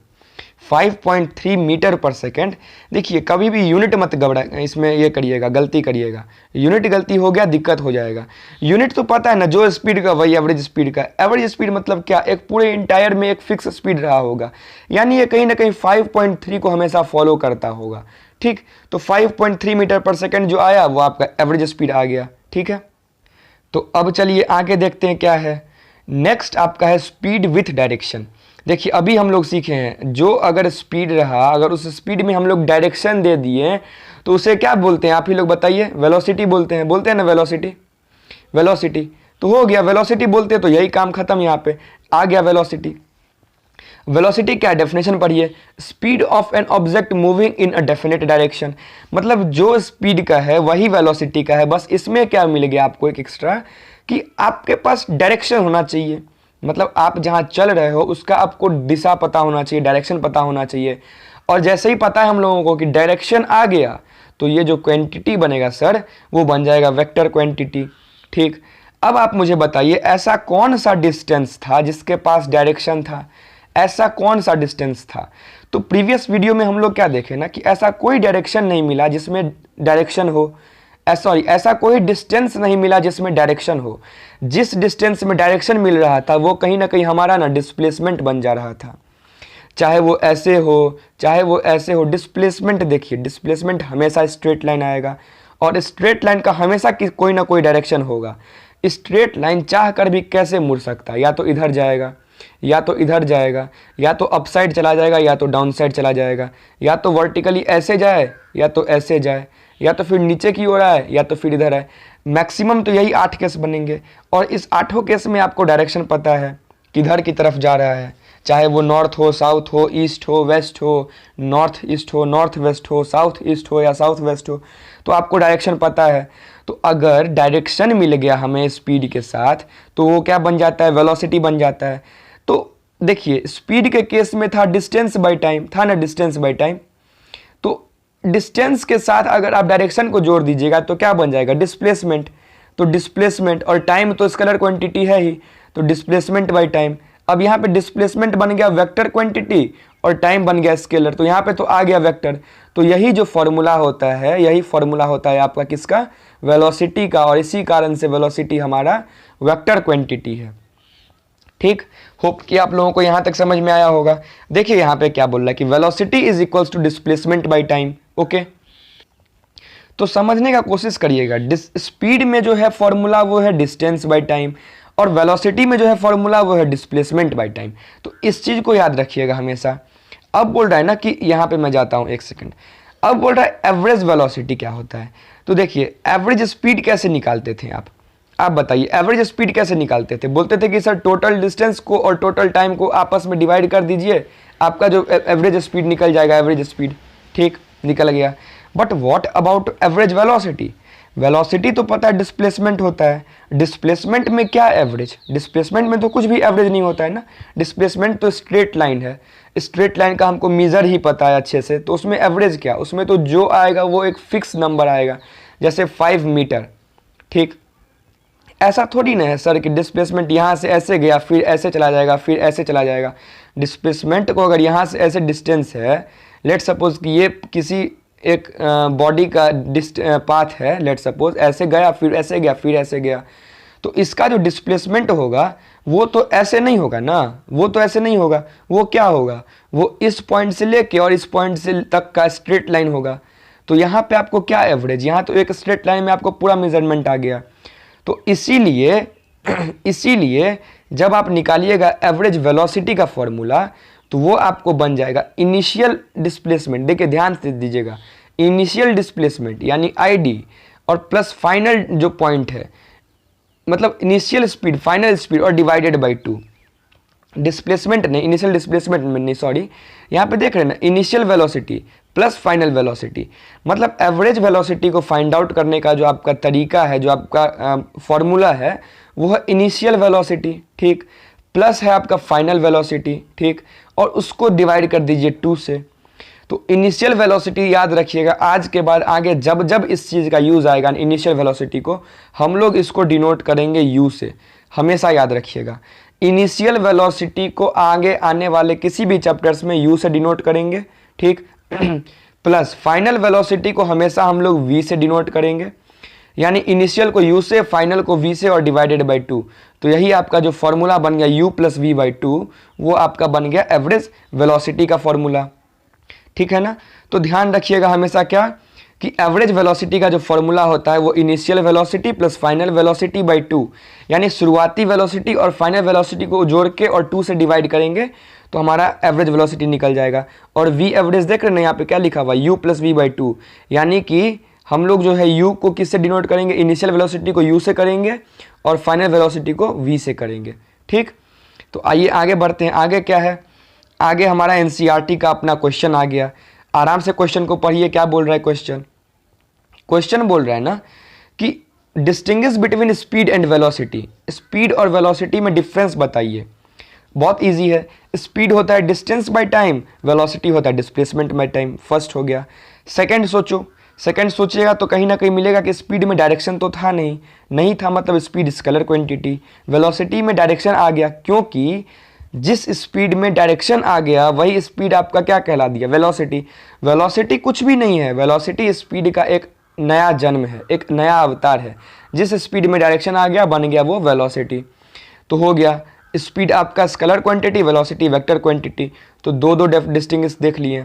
5.3 मीटर पर सेकेंड। देखिए कभी भी यूनिट मत गड़बड़ा इसमें ये करिएगा, गलती करिएगा। यूनिट गलती हो गया दिक्कत हो जाएगा। यूनिट तो पता है ना, जो स्पीड का वही एवरेज स्पीड का। एवरेज स्पीड मतलब क्या, एक पूरे इंटायर में एक फिक्स स्पीड रहा होगा, यानी ये कहीं ना कहीं 5.3 को हमेशा फॉलो करता होगा। ठीक, तो 5.3 मीटर पर सेकेंड जो आया वो आपका एवरेज स्पीड आ गया। ठीक है, तो अब चलिए आगे देखते हैं क्या है। नेक्स्ट आपका है स्पीड विथ डायरेक्शन। देखिए अभी हम लोग सीखे हैं, जो अगर स्पीड रहा, अगर उस स्पीड में हम लोग डायरेक्शन दे दिए तो उसे क्या बोलते हैं, आप ही लोग बताइए। वेलोसिटी बोलते हैं ना, वेलोसिटी। वेलोसिटी तो हो गया, वेलोसिटी बोलते हैं तो यही काम खत्म, यहाँ पे आ गया वेलोसिटी। वेलोसिटी क्या डेफिनेशन पढ़िए, speed of an object moving in a definite direction. मतलब जो स्पीड का है वही वेलोसिटी का है, बस इसमें क्या मिल गया आपको एक एक्स्ट्रा, कि आपके पास डायरेक्शन होना चाहिए। मतलब आप जहां चल रहे हो उसका आपको दिशा पता होना चाहिए, डायरेक्शन पता होना चाहिए। और जैसे ही पता है हम लोगों को कि डायरेक्शन आ गया तो ये जो क्वांटिटी बनेगा सर वो बन जाएगा वेक्टर क्वांटिटी। ठीक, अब आप मुझे बताइए ऐसा कौन सा डिस्टेंस था जिसके पास डायरेक्शन था, ऐसा कौन सा डिस्टेंस था। तो प्रीवियस वीडियो में हम लोग क्या देखे ना कि ऐसा कोई डायरेक्शन नहीं मिला जिसमें डायरेक्शन हो, ऐसा कोई डिस्टेंस नहीं मिला जिसमें डायरेक्शन हो। जिस डिस्टेंस में डायरेक्शन मिल रहा था वो कहीं ना कहीं हमारा ना डिस्प्लेसमेंट बन जा रहा था, चाहे वो ऐसे हो चाहे वो ऐसे हो। डिस्प्लेसमेंट देखिए, डिस्प्लेसमेंट हमेशा स्ट्रेट लाइन आएगा और स्ट्रेट लाइन का हमेशा कोई ना कोई डायरेक्शन होगा। स्ट्रेट लाइन चाह कर भी कैसे मुड़ सकता है, या तो इधर जाएगा या तो इधर जाएगा, या तो अप साइड चला जाएगा या तो डाउन साइड चला जाएगा, या तो वर्टिकली ऐसे जाए या तो ऐसे जाए, या तो फिर नीचे की ओर आए या तो फिर इधर आए। मैक्सिमम तो यही 8 केस बनेंगे और इस 8 केस में आपको डायरेक्शन पता है किधर की तरफ जा रहा है, चाहे वो नॉर्थ हो, साउथ हो, ईस्ट हो, वेस्ट हो, नॉर्थ ईस्ट हो, नॉर्थ वेस्ट हो, साउथ ईस्ट हो या साउथ वेस्ट हो, तो आपको डायरेक्शन पता है। तो अगर डायरेक्शन मिल गया हमें स्पीड के साथ तो वो क्या बन जाता है, वेलोसिटी बन जाता है। तो देखिए स्पीड के केस में था डिस्टेंस बाय टाइम, था ना, डिस्टेंस बाय टाइम। तो डिस्टेंस के साथ अगर आप डायरेक्शन को जोड़ दीजिएगा तो क्या बन जाएगा, डिस्प्लेसमेंट। तो डिस्प्लेसमेंट और टाइम तो स्केलर क्वांटिटी है ही, तो डिस्प्लेसमेंट बाय टाइम। अब यहाँ पे डिस्प्लेसमेंट बन गया वेक्टर क्वांटिटी और टाइम बन गया स्केलर, तो यहाँ पे तो आ गया वेक्टर। तो यही जो फॉर्मूला होता है, यही फॉर्मूला होता है आपका किसका, वेलोसिटी का, और इसी कारण से वेलोसिटी हमारा वेक्टर क्वांटिटी है। ठीक, होप कि आप लोगों को यहाँ तक समझ में आया होगा। देखिए यहाँ पे क्या बोल रहा है कि velocity is equals to displacement by time. Okay, तो समझने का कोशिश करिएगा। स्पीड में जो है फॉर्मूला वो है डिस्टेंस बाय टाइम और वेलोसिटी में जो है फॉर्मूला वो है डिस्प्लेसमेंट बाय टाइम। तो इस चीज़ को याद रखिएगा हमेशा। अब बोल रहा है ना कि यहाँ पे मैं जाता हूँ एक सेकंड। अब बोल रहा है एवरेज वेलोसिटी क्या होता है। तो देखिए एवरेज स्पीड कैसे निकालते थे आप बताइए एवरेज स्पीड कैसे निकालते थे। बोलते थे कि सर टोटल डिस्टेंस को और टोटल टाइम को आपस में डिवाइड कर दीजिए, आपका जो एवरेज स्पीड निकल जाएगा, एवरेज स्पीड। ठीक, निकल गया। But what about average velocity. Velocity तो पता है डिस्प्लेसमेंट होता है, डिस्प्लेसमेंट में क्या एवरेज, डिस्प्लेसमेंट में तो कुछ भी एवरेज नहीं होता है ना। डिस्प्लेसमेंट तो स्ट्रेट लाइन है, स्ट्रेट लाइन का हमको मेजर ही पता है अच्छे से, तो उसमें एवरेज क्या, उसमें तो जो आएगा वो एक फिक्स नंबर आएगा, जैसे 5 मीटर। ठीक, ऐसा थोड़ी ना है सर कि डिस्प्लेसमेंट यहाँ से ऐसे गया फिर ऐसे चला जाएगा फिर ऐसे चला जाएगा। डिस्प्लेसमेंट को अगर यहाँ से ऐसे डिस्टेंस है, लेट सपोज कि ये किसी एक बॉडी का पाथ है, लेट सपोज ऐसे गया फिर ऐसे गया फिर ऐसे गया, तो इसका जो डिस्प्लेसमेंट होगा वो तो ऐसे नहीं होगा ना, वो तो ऐसे नहीं होगा। वो क्या होगा, वो इस पॉइंट से लेके और इस पॉइंट से तक का स्ट्रेट लाइन होगा। तो यहाँ पे आपको क्या एवरेज, यहाँ तो एक स्ट्रेट लाइन में आपको पूरा मेजरमेंट आ गया। तो इसीलिए जब आप निकालिएगा एवरेज वेलोसिटी का फॉर्मूला तो वो आपको बन जाएगा इनिशियल डिस्प्लेसमेंट। देखिए ध्यान से दीजिएगा, इनिशियल डिस्प्लेसमेंट यानी आईडी और प्लस फाइनल जो पॉइंट है, मतलब इनिशियल स्पीड, फाइनल स्पीड और डिवाइडेड बाय 2। डिस्प्लेसमेंट नहीं, इनिशियल डिस्प्लेसमेंट में नहीं, सॉरी, यहाँ पे देख रहे हैं ना, initial velocity plus final velocity. मतलब एवरेज वेलोसिटी को फाइंड आउट करने का जो आपका तरीका है, जो आपका फॉर्मूला है, वो है इनिशियल वेलोसिटी, ठीक, प्लस है आपका फाइनल वेलोसिटी, ठीक, और उसको डिवाइड कर दीजिए 2 से। तो इनिशियल वेलोसिटी याद रखिएगा, आज के बाद आगे जब जब इस चीज़ का यूज़ आएगा इनिशियल वेलोसिटी को, हम लोग इसको डिनोट करेंगे यू से, हमेशा याद रखिएगा। इनिशियल वेलोसिटी को आगे आने वाले किसी भी चैप्टर्स में यू से डिनोट करेंगे, ठीक। प्लस फाइनल वेलोसिटी को हमेशा हम लोग वी से डिनोट करेंगे, यानी इनिशियल को u से, फाइनल को v से और डिवाइडेड बाई 2। तो यही आपका जो फॉर्मूला बन गया u प्लस वी बाई 2, वो आपका बन गया एवरेज वेलोसिटी का फॉर्मूला, ठीक है ना। तो ध्यान रखिएगा हमेशा क्या, कि एवरेज वेलोसिटी का जो फॉर्मूला होता है वो initial velocity plus final velocity by 2, यानी शुरुआती वेलोसिटी और फाइनल वेलोसिटी को जोड़ के और 2 से डिवाइड करेंगे तो हमारा एवरेज वेलोसिटी निकल जाएगा। और v एवरेज देख रहे हैं यहाँ पे क्या लिखा हुआ, u प्लस वी बाई 2, यानी कि हम लोग जो है u को किससे डिनोट करेंगे, इनिशियल वेलोसिटी को u से करेंगे और फाइनल वेलोसिटी को v से करेंगे, ठीक। तो आइए आगे बढ़ते हैं। आगे क्या है, आगे हमारा एनसीईआरटी का अपना क्वेश्चन आ गया। आराम से क्वेश्चन को पढ़िए, क्या बोल रहा है क्वेश्चन। क्वेश्चन बोल रहा है ना कि distinguish between speed and velocity, speed और वेलोसिटी में डिफरेंस बताइए। बहुत इजी है, स्पीड होता है डिस्टेंस बाय टाइम, वेलोसिटी होता है डिस्प्लेसमेंट बाय टाइम, फर्स्ट हो गया। सेकंड सोचो, सेकंड सोचिएगा तो कहीं ना कहीं मिलेगा कि स्पीड में डायरेक्शन तो था नहीं था, मतलब स्पीड स्केलर क्वांटिटी। वेलोसिटी में डायरेक्शन आ गया, क्योंकि जिस स्पीड में डायरेक्शन आ गया वही स्पीड आपका क्या कहला दिया, वेलोसिटी। वेलोसिटी कुछ भी नहीं है, वेलोसिटी स्पीड का एक नया जन्म है, एक नया अवतार है। जिस स्पीड में डायरेक्शन आ गया बन गया वो वेलोसिटी। तो हो गया स्पीड आपका scalar quantity, velocity vector quantity. तो दो डिस्टिंग्विश देख लिए,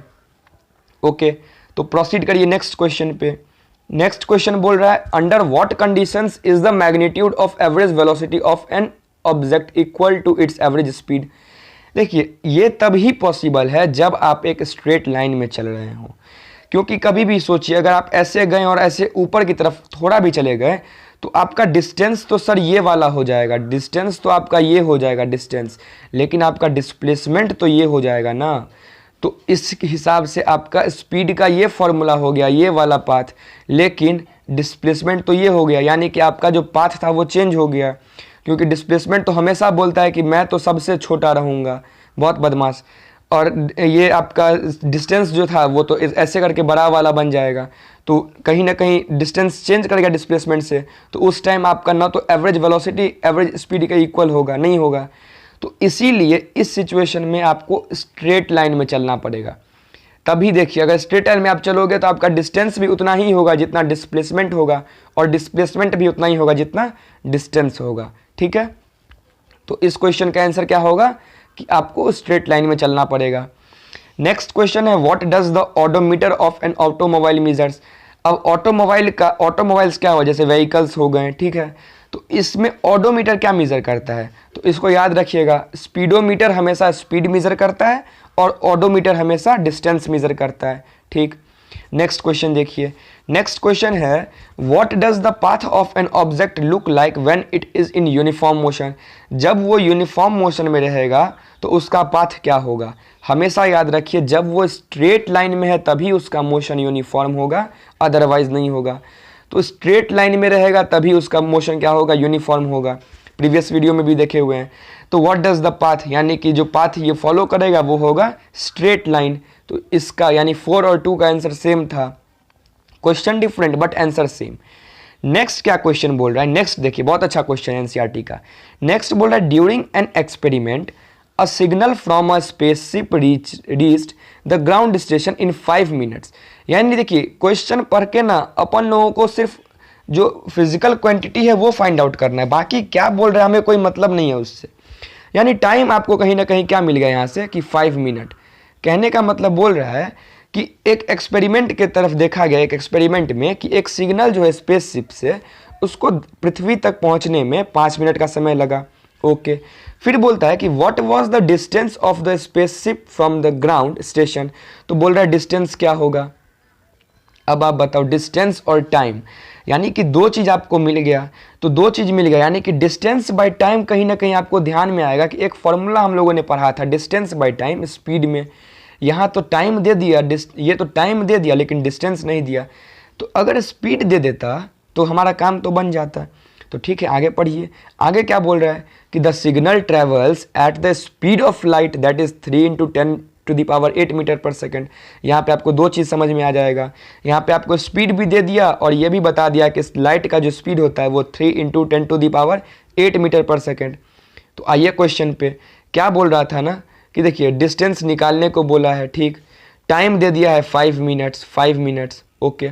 ओके। तो प्रोसीड करिए नेक्स्ट क्वेश्चन पे। नेक्स्ट क्वेश्चन बोल रहा है, under what conditions is the magnitude of average velocity of an object equal to its average speed. देखिए ये तभी पॉसिबल है जब आप एक स्ट्रेट लाइन में चल रहे हो, क्योंकि कभी भी सोचिए अगर आप ऐसे गए और ऐसे ऊपर की तरफ थोड़ा भी चले गए तो आपका डिस्टेंस तो सर ये वाला हो जाएगा, डिस्टेंस तो आपका ये हो जाएगा डिस्टेंस, लेकिन आपका डिस्प्लेसमेंट तो ये हो जाएगा ना। तो इस हिसाब से आपका स्पीड का ये फॉर्मूला हो गया ये वाला पाथ, लेकिन डिस्प्लेसमेंट तो ये हो गया, यानी कि आपका जो पाथ था वो चेंज हो गया, क्योंकि डिस्प्लेसमेंट तो हमेशा बोलता है कि मैं तो सबसे छोटा रहूँगा, बहुत बदमाश। और ये आपका डिस्टेंस जो था वो तो ऐसे करके बड़ा वाला बन जाएगा, तो कहीं ना कहीं डिस्टेंस चेंज करेगा डिस्प्लेसमेंट से, तो उस टाइम आपका ना तो एवरेज वेलोसिटी एवरेज स्पीड का इक्वल होगा, नहीं होगा। तो इसीलिए इस सिचुएशन में आपको स्ट्रेट लाइन में चलना पड़ेगा। तभी देखिए अगर स्ट्रेट लाइन में आप चलोगे तो आपका डिस्टेंस भी उतना ही होगा जितना डिस्प्लेसमेंट होगा, और डिस्प्लेसमेंट भी उतना ही होगा जितना डिस्टेंस होगा, ठीक है। तो इस क्वेश्चन का आंसर क्या होगा कि आपको स्ट्रेट लाइन में चलना पड़ेगा। नेक्स्ट क्वेश्चन है, what does the odometer of an automobile measures. अब ऑटोमोबाइल्स क्या हो, जैसे व्हीकल्स हो गए, ठीक है। तो इसमें ओडोमीटर क्या मेजर करता है, तो इसको याद रखिएगा, स्पीडोमीटर हमेशा स्पीड मेजर करता है और ओडोमीटर हमेशा डिस्टेंस मेजर करता है, ठीक। नेक्स्ट क्वेश्चन देखिए। नेक्स्ट क्वेश्चन है, what does the path of an object look like when it is in uniform motion. जब वो यूनिफॉर्म मोशन में रहेगा तो उसका पाथ क्या होगा। हमेशा याद रखिए जब वो स्ट्रेट लाइन में है तभी उसका मोशन यूनिफॉर्म होगा, अदरवाइज नहीं होगा। तो स्ट्रेट लाइन में रहेगा तभी उसका मोशन क्या होगा, यूनिफॉर्म होगा, प्रीवियस वीडियो में भी देखे हुए हैं। तो व्हाट डज द पाथ, यानी कि जो पाथ ये फॉलो करेगा वो होगा स्ट्रेट लाइन। तो इसका यानी 4 और 2 का आंसर सेम था, question different but answer same. Next क्या क्वेश्चन बोल रहा है, नेक्स्ट देखिए बहुत अच्छा क्वेश्चन है एनसीईआरटी का। नेक्स्ट बोल रहा है, during an experiment a signal from a spaceship reached the ground station in 5 minutes. यानी देखिए क्वेश्चन पढ़ के ना अपन लोगों को सिर्फ जो फिजिकल क्वांटिटी है वो फाइंड आउट करना है, बाकी क्या बोल रहा है हमें कोई मतलब नहीं है उससे। यानी टाइम आपको कहीं ना कहीं क्या मिल गया यहाँ से कि 5 मिनट। कहने का मतलब बोल रहा है कि एक एक्सपेरिमेंट के तरफ देखा गया, एक एक्सपेरिमेंट में कि एक सिग्नल जो है स्पेसशिप से उसको पृथ्वी तक पहुंचने में 5 मिनट का समय लगा, ओके। फिर बोलता है कि what was the distance of the spaceship from the ground station. तो बोल रहा है डिस्टेंस क्या होगा। अब आप बताओ डिस्टेंस और टाइम, यानी कि दो चीज़ आपको मिल गया, तो दो चीज़ मिल गया, यानी कि डिस्टेंस बाय टाइम कहीं ना कहीं आपको ध्यान में आएगा कि एक फॉर्मूला हम लोगों ने पढ़ा था डिस्टेंस बाय टाइम स्पीड में। यहाँ तो टाइम दे दिया, ये तो टाइम दे दिया लेकिन डिस्टेंस नहीं दिया। तो अगर स्पीड दे देता तो हमारा काम तो बन जाता। तो ठीक है आगे पढ़िए, आगे क्या बोल रहा है कि the signal travels at the speed of light that is 3 × 10 to the power 8 metre per second. यहाँ पे आपको दो चीज़ समझ में आ जाएगा, यहाँ पे आपको स्पीड भी दे दिया और ये भी बता दिया कि लाइट का जो स्पीड होता है वो 3 × 10 to the power 8 metre per second. तो आइए क्वेश्चन पे, क्या बोल रहा था ना कि देखिए डिस्टेंस निकालने को बोला है, ठीक, टाइम दे दिया है 5 मिनट्स, ओके,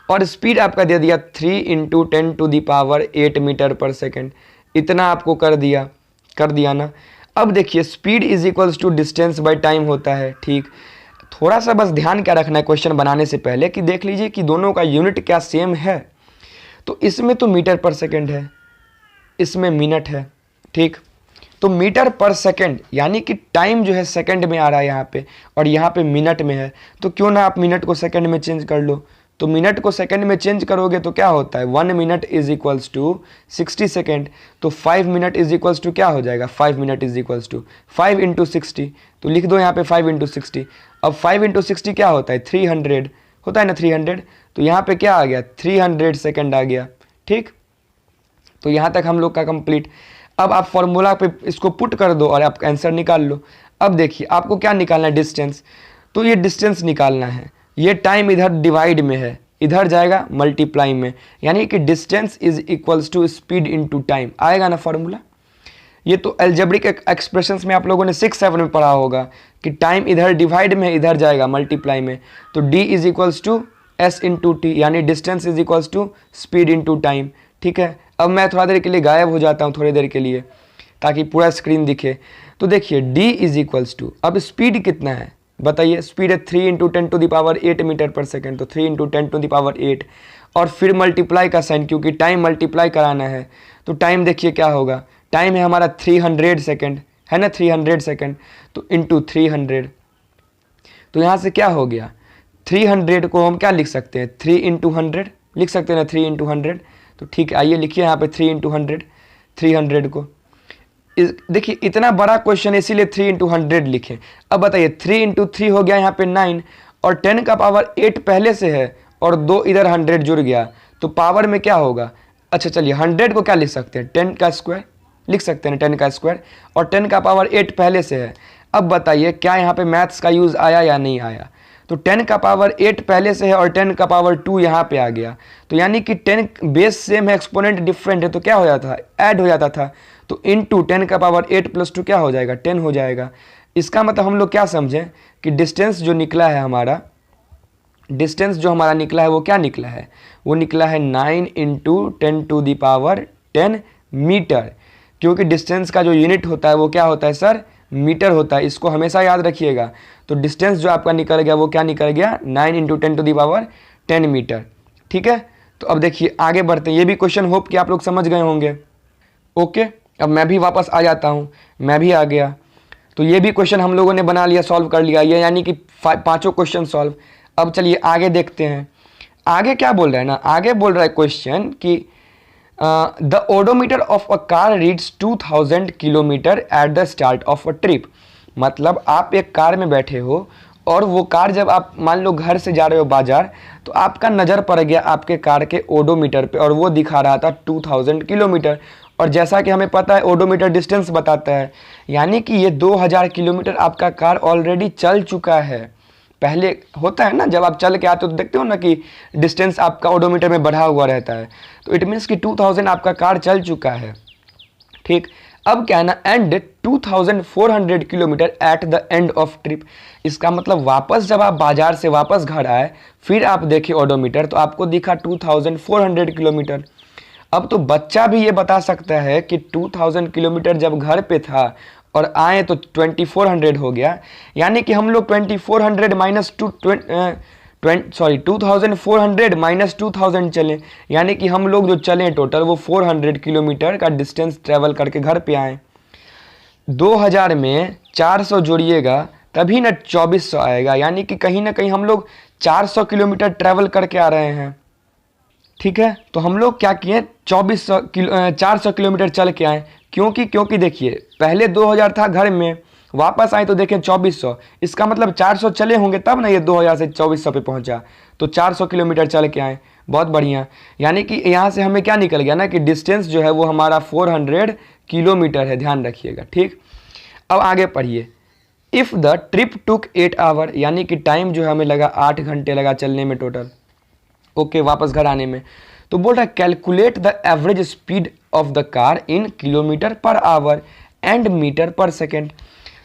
और स्पीड आपका दे दिया 3 × 10 to the power 8 metre per second. इतना आपको कर दिया ना। अब देखिए speed is equals to distance by time होता है, ठीक। थोड़ा सा बस ध्यान क्या रखना है क्वेश्चन बनाने से पहले कि देख लीजिए कि दोनों का यूनिट क्या सेम है। तो इसमें तो मीटर पर सेकेंड है, इसमें मिनट है, ठीक। तो मीटर पर सेकेंड यानी कि टाइम जो है सेकेंड में आ रहा है यहाँ पे, और यहाँ पे मिनट में है। तो क्यों ना आप मिनट को सेकेंड में चेंज कर लो। तो मिनट को सेकंड में चेंज करोगे तो क्या होता है, 1 minute is equals to 60 second. तो 5 मिनट इज इक्वल्स टू क्या हो जाएगा, 5 मिनट इज इक्वल्स टू 5 × 60। तो लिख दो यहाँ पे 5 × 60। अब 5 × 60 क्या होता है, 300 होता है ना, 300। तो यहाँ पे क्या आ गया, 300 सेकेंड आ गया, ठीक। तो यहाँ तक हम लोग का कंप्लीट। अब आप फॉर्मूला पे इसको पुट कर दो और आप आंसर निकाल लो। अब देखिए आपको क्या निकालना है, डिस्टेंस। तो ये डिस्टेंस निकालना है, ये टाइम इधर डिवाइड में है, इधर जाएगा मल्टीप्लाई में, यानी कि distance is equals to speed into time, आएगा ना फॉर्मूला। ये तो एल्जेब्रिक एक्सप्रेशंस में आप लोगों ने 6-7 में पढ़ा होगा कि टाइम इधर डिवाइड में है, इधर जाएगा मल्टीप्लाई में। तो d is equals to s into T, यानी distance is equals to speed into time, ठीक है। अब मैं थोड़ा देर के लिए गायब हो जाता हूँ, थोड़ी देर के लिए, ताकि पूरा स्क्रीन दिखे। तो देखिए d इज इक्वल्स टू, अब स्पीड कितना है बताइए, स्पीड है 3 × 10 to the power 8 metre per second. तो 3 × 10 टू द पावर 8, और फिर मल्टीप्लाई का साइन, क्योंकि टाइम मल्टीप्लाई कराना है। तो टाइम देखिए क्या होगा, टाइम है हमारा 300 सेकेंड, है ना, 300 सेकेंड। तो इंटू 300, तो यहाँ से क्या हो गया, 300 को हम क्या लिख सकते हैं, 3 × 100 लिख सकते हैं ना, 3 × 100। तो ठीक है, आइए लिखिए यहाँ पे 3 × 100, 300 को। देखिए इतना बड़ा क्वेश्चन है इसीलिए 3 × 100 लिखें। अब बताइए 3 × 3 हो गया यहाँ पे 9, और 10 का पावर 8 पहले से है, और 2 इधर 100 जुड़ गया, तो पावर में क्या होगा। अच्छा चलिए 100 को क्या लिख सकते हैं, 10 का स्क्वायर लिख सकते हैं, 10 का स्क्वायर, और 10 का पावर 8 पहले से है। अब बताइए क्या यहाँ पे मैथ्स का यूज़ आया या नहीं आया। तो 10 का पावर 8 पहले से है और 10 का पावर 2 यहाँ पे आ गया। तो यानी कि 10 बेस सेम है, एक्सपोनेंट डिफरेंट है, तो क्या हो जाता था, ऐड हो जाता था। तो इंटू 10 का पावर 8 + 2 क्या हो जाएगा, 10 हो जाएगा। इसका मतलब हम लोग क्या समझें कि डिस्टेंस जो निकला है हमारा, डिस्टेंस जो हमारा निकला है वो क्या निकला है, वो निकला है 9 × 10 टू द पावर 10 मीटर। क्योंकि डिस्टेंस का जो यूनिट होता है वो क्या होता है सर, मीटर होता है, इसको हमेशा याद रखिएगा। तो डिस्टेंस जो आपका निकल गया वो क्या निकल गया, 9 × 10 टू द पावर 10 मीटर, ठीक है। तो अब देखिए आगे बढ़ते हैं, ये भी क्वेश्चन होप कि आप लोग समझ गए होंगे। ओके, अब मैं भी वापस आ जाता हूँ, मैं भी आ गया। तो ये भी क्वेश्चन हम लोगों ने बना लिया, सॉल्व कर लिया, ये यानी कि 5 क्वेश्चन सॉल्व। अब चलिए आगे देखते हैं, आगे क्या बोल रहा है ना, आगे बोल रहा है क्वेश्चन कि the odometer of a car reads 2000 kilometre at the start of a trip. मतलब आप एक कार में बैठे हो और वो कार जब आप मान लो घर से जा रहे हो बाजार, तो आपका नज़र पड़ गया आपके कार के ओडोमीटर पे और वो दिखा रहा था 2000 किलोमीटर। और जैसा कि हमें पता है ओडोमीटर डिस्टेंस बताता है, यानी कि ये 2000 किलोमीटर आपका कार ऑलरेडी चल चुका है। पहले होता है ना जब आप चल के आते हो तो देखते हो ना कि डिस्टेंस आपका ओडोमीटर में बढ़ा हुआ रहता है, तो इट मीन्स कि 2000 आपका कार चल चुका है, ठीक। अब क्या है ना, and 2400 kilometre at the end of trip. इसका मतलब वापस जब आप बाजार से वापस घर आए फिर आप देखे ओडोमीटर तो आपको दिखा 2400 किलोमीटर। अब तो बच्चा भी ये बता सकता है कि 2000 किलोमीटर जब घर पे था और आए तो 2400 हो गया, यानी कि हम लोग 2400 माइनस 2400 माइनस 2000 चले, यानी कि हम लोग जो चले टोटल वो 400 किलोमीटर का डिस्टेंस ट्रेवल करके घर पे आए। 2000 में 400 जोड़िएगा तभी ना 2400 आएगा, यानी कि कहीं ना कहीं हम लोग 400 किलोमीटर ट्रेवल करके आ रहे हैं, ठीक है। तो हम लोग क्या किए, 400 किलोमीटर चल के आए, क्योंकि देखिए पहले 2000 था घर में, वापस आए तो देखें 2400, इसका मतलब 400 चले होंगे तब ना ये 2000 से 2400 पे पहुंचा। तो 400 किलोमीटर चल के आए, बहुत बढ़िया। यानी कि यहाँ से हमें क्या निकल गया ना कि डिस्टेंस जो है वो हमारा 400 किलोमीटर है, ध्यान रखिएगा, ठीक। अब आगे पढ़िए, if the trip took 8 hour, यानी कि टाइम जो है हमें लगा 8 घंटे लगा चलने में टोटल, ओके, वापस घर आने में। तो बोल रहा है calculate the average speed of the car in kilometre per hour and metre per second.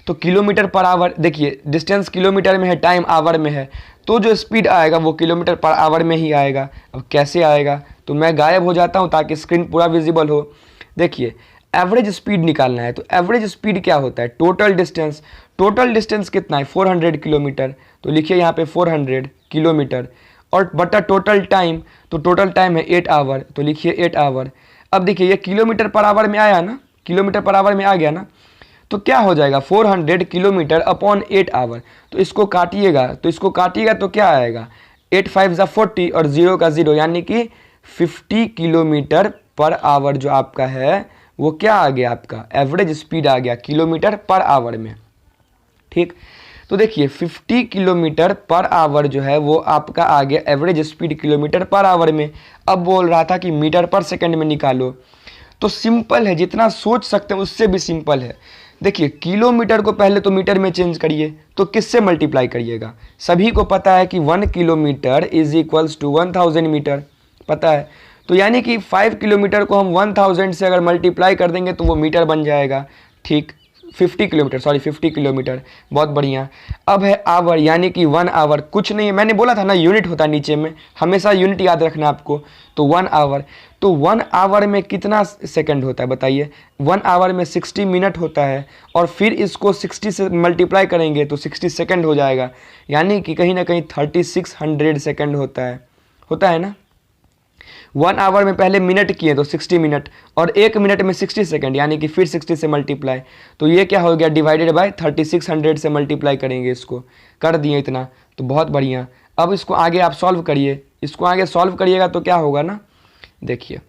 तो किलोमीटर पर आवर, देखिए डिस्टेंस किलोमीटर में है, टाइम आवर में है, तो जो स्पीड आएगा वो किलोमीटर पर आवर में ही आएगा। अब कैसे आएगा, तो मैं गायब हो जाता हूँ ताकि स्क्रीन पूरा विजिबल हो। देखिए एवरेज स्पीड निकालना है, तो एवरेज स्पीड क्या होता है, टोटल डिस्टेंस। टोटल डिस्टेंस कितना है 400 किलोमीटर, तो लिखिए यहाँ पे 400 किलोमीटर, और बटा टोटल टाइम, तो टोटल टाइम है 8 आवर, तो लिखिए 8 आवर। अब देखिए ये किलोमीटर पर आवर में आया ना, किलोमीटर पर आवर में आ गया ना, तो क्या हो जाएगा 400 किलोमीटर अपॉन 8 आवर। तो इसको काटिएगा, तो क्या आएगा 8 5 ज़ा 40 और 0 का 0, यानी कि 50 किलोमीटर पर आवर जो आपका है वो क्या आ गया, आपका एवरेज स्पीड आ गया किलोमीटर पर आवर में। ठीक, तो देखिए 50 किलोमीटर पर आवर जो है वो आपका आ गया average speed kilometre per our में। अब बोल रहा था कि मीटर पर सेकंड में निकालो, तो सिंपल है, जितना सोच सकते हैं उससे भी सिंपल है। देखिए किलोमीटर को पहले तो मीटर में चेंज करिए, तो किससे मल्टीप्लाई करिएगा, सभी को पता है कि 1 kilometre is equals to 1000 metre, पता है। तो यानी कि 5 किलोमीटर को हम 1000 से अगर मल्टीप्लाई कर देंगे तो वो मीटर बन जाएगा। ठीक, 50 किलोमीटर, बहुत बढ़िया। अब है आवर, यानी कि 1 आवर कुछ नहीं है, मैंने बोला था ना यूनिट होता है नीचे में, हमेशा यूनिट याद रखना आपको। तो 1 आवर, तो 1 आवर में कितना सेकंड होता है बताइए, 1 आवर में 60 मिनट होता है, और फिर इसको 60 से मल्टीप्लाई करेंगे तो 60 सेकंड हो जाएगा, यानी कि कहीं ना कहीं 3600 सेकंड होता है ना। 1 आवर में पहले मिनट किए तो 60 मिनट, और 1 मिनट में 60 सेकंड, यानी कि फिर 60 से मल्टीप्लाई, तो ये क्या हो गया डिवाइडेड बाय 3600 से मल्टीप्लाई करेंगे, इसको कर दिए इतना, तो बहुत बढ़िया। अब इसको आगे आप सॉल्व करिए, इसको आगे सॉल्व करिएगा तो क्या होगा ना, देखिए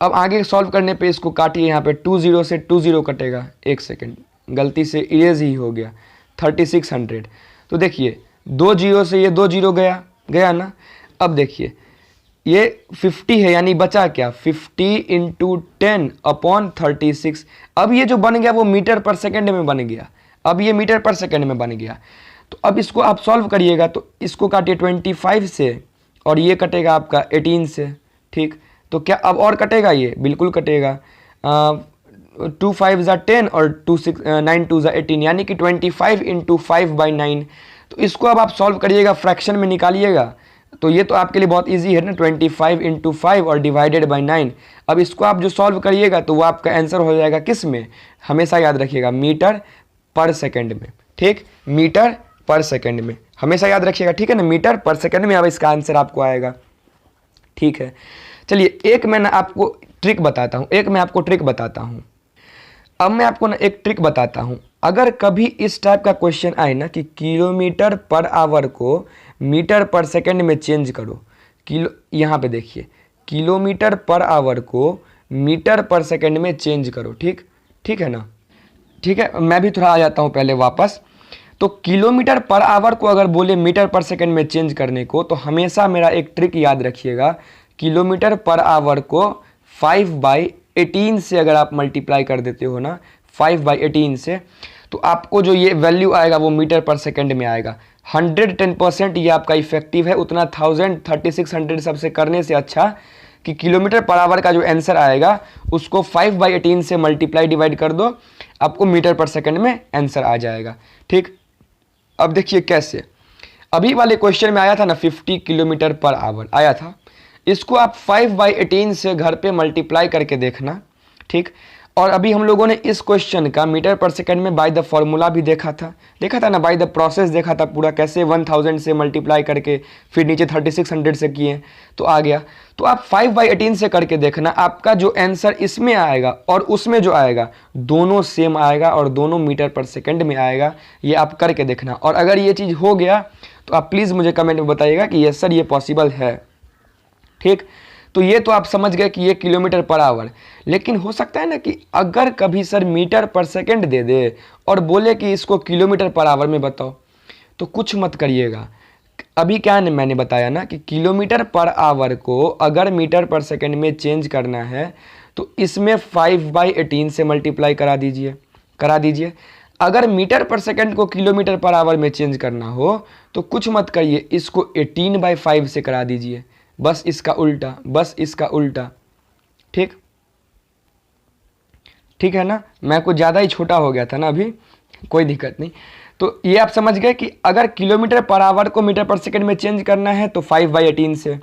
अब आगे सॉल्व करने पे इसको काटिए, यहाँ पे 20 से 20 कटेगा, 1 सेकेंड गलती से इरेज ही हो गया, 3600। तो देखिए 2 जीरो से ये 2 जीरो गया ना। अब देखिए ये 50 है, यानी बचा क्या 50 इंटू 10 अपॉन 36। अब ये जो बन गया वो मीटर पर सेकेंड में बन गया, अब ये मीटर पर सेकेंड में बन गया। तो अब इसको आप सॉल्व करिएगा, तो इसको काटिए 25 से, और ये कटेगा आपका 18 से। ठीक, तो क्या अब और कटेगा, ये बिल्कुल कटेगा, 2 5 ज़ा 10 और 9 2 ज़ा 18, यानी कि 25 इंटू 5/9। तो इसको अब आप सॉल्व करिएगा, फ्रैक्शन में निकालिएगा, तो ये तो आपके लिए बहुत इजी है ना, 25 इंटू 5 और डिवाइडेड बाई 9। अब इसको आप जो सॉल्व करिएगा तो वो आपका आंसर हो जाएगा किस में, हमेशा याद रखिएगा मीटर पर सेकंड में। ठीक, मीटर पर सेकंड में हमेशा याद रखिएगा, ठीक है ना, मीटर पर सेकंड में अब इसका आंसर आपको आएगा। ठीक है, चलिए एक मैं आपको ट्रिक बताता हूँ, अब मैं आपको ना एक ट्रिक बताता हूँ। अगर कभी इस टाइप का क्वेश्चन आए ना कि किलोमीटर पर आवर को मीटर पर सेकंड में चेंज करो, यहाँ पे देखिए किलोमीटर पर आवर को मीटर पर सेकंड में चेंज करो। ठीक है ना, ठीक है, मैं भी थोड़ा आ जाता हूँ पहले वापस। तो किलोमीटर पर आवर को अगर बोले मीटर पर सेकंड में चेंज करने को, तो हमेशा मेरा एक ट्रिक याद रखिएगा, किलोमीटर पर आवर को 5/18 से अगर आप मल्टीप्लाई कर देते हो ना, 5/18 से, तो आपको जो ये वैल्यू आएगा वो मीटर पर सेकंड में आएगा। 110% ये आपका इफेक्टिव है, उतना 1000 3600 सबसे करने से अच्छा कि किलोमीटर पर आवर का जो आंसर आएगा उसको 5/18 से मल्टीप्लाई डिवाइड कर दो, आपको मीटर पर सेकंड में आंसर आ जाएगा। ठीक, अब देखिए कैसे, अभी वाले क्वेश्चन में आया था ना 50 किलोमीटर पर आवर आया था, इसको आप 5/18 से घर पे मल्टीप्लाई करके देखना। ठीक, और अभी हम लोगों ने इस क्वेश्चन का मीटर पर सेकंड में बाय द फॉर्मूला भी देखा था ना, बाय द प्रोसेस देखा था पूरा, कैसे 1000 से मल्टीप्लाई करके फिर नीचे 3600 से किए तो आ गया। तो आप 5/18 से करके देखना, आपका जो आंसर इसमें आएगा और उसमें जो आएगा दोनों सेम आएगा और दोनों मीटर पर सेकंड में आएगा, ये आप करके देखना। और अगर ये चीज़ हो गया तो आप प्लीज़ मुझे कमेंट में बताइएगा कि यस सर ये पॉसिबल है। ठीक, तो ये तो आप समझ गए कि ये किलोमीटर पर आवर, लेकिन हो सकता है ना कि अगर कभी सर मीटर पर सेकंड दे दे और बोले कि इसको किलोमीटर पर आवर में बताओ, तो कुछ मत करिएगा। अभी क्या मैंने बताया ना कि किलोमीटर पर आवर को अगर मीटर पर सेकंड में चेंज करना है तो इसमें 5/18 से मल्टीप्लाई करा दीजिए। अगर मीटर पर सेकंड को किलोमीटर पर आवर में चेंज करना हो तो कुछ मत करिए, इसको 18/5 से करा दीजिए, बस इसका उल्टा, बस इसका उल्टा। ठीक ठीक है ना, मैं कुछ ज़्यादा ही छोटा हो गया था ना अभी, कोई दिक्कत नहीं। तो ये आप समझ गए कि अगर किलोमीटर पर आवर को मीटर पर सेकंड में चेंज करना है तो 5/18 से,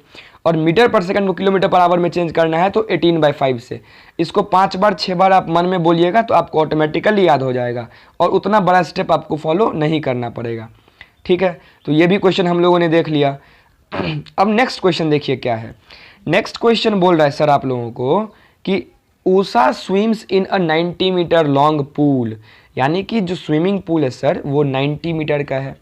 और मीटर पर सेकंड को किलोमीटर पर आवर में चेंज करना है तो 18/5 से। इसको 5 बार 6 बार आप मन में बोलिएगा तो आपको ऑटोमेटिकली याद हो जाएगा, और उतना बड़ा स्टेप आपको फॉलो नहीं करना पड़ेगा। ठीक है, तो ये भी क्वेश्चन हम लोगों ने देख लिया। अब नेक्स्ट क्वेश्चन देखिए क्या है। नेक्स्ट क्वेश्चन बोल रहा है सर आप लोगों को कि Usha swims in a 90 metre long pool, यानी कि जो स्विमिंग पूल है सर वो 90 मीटर का है।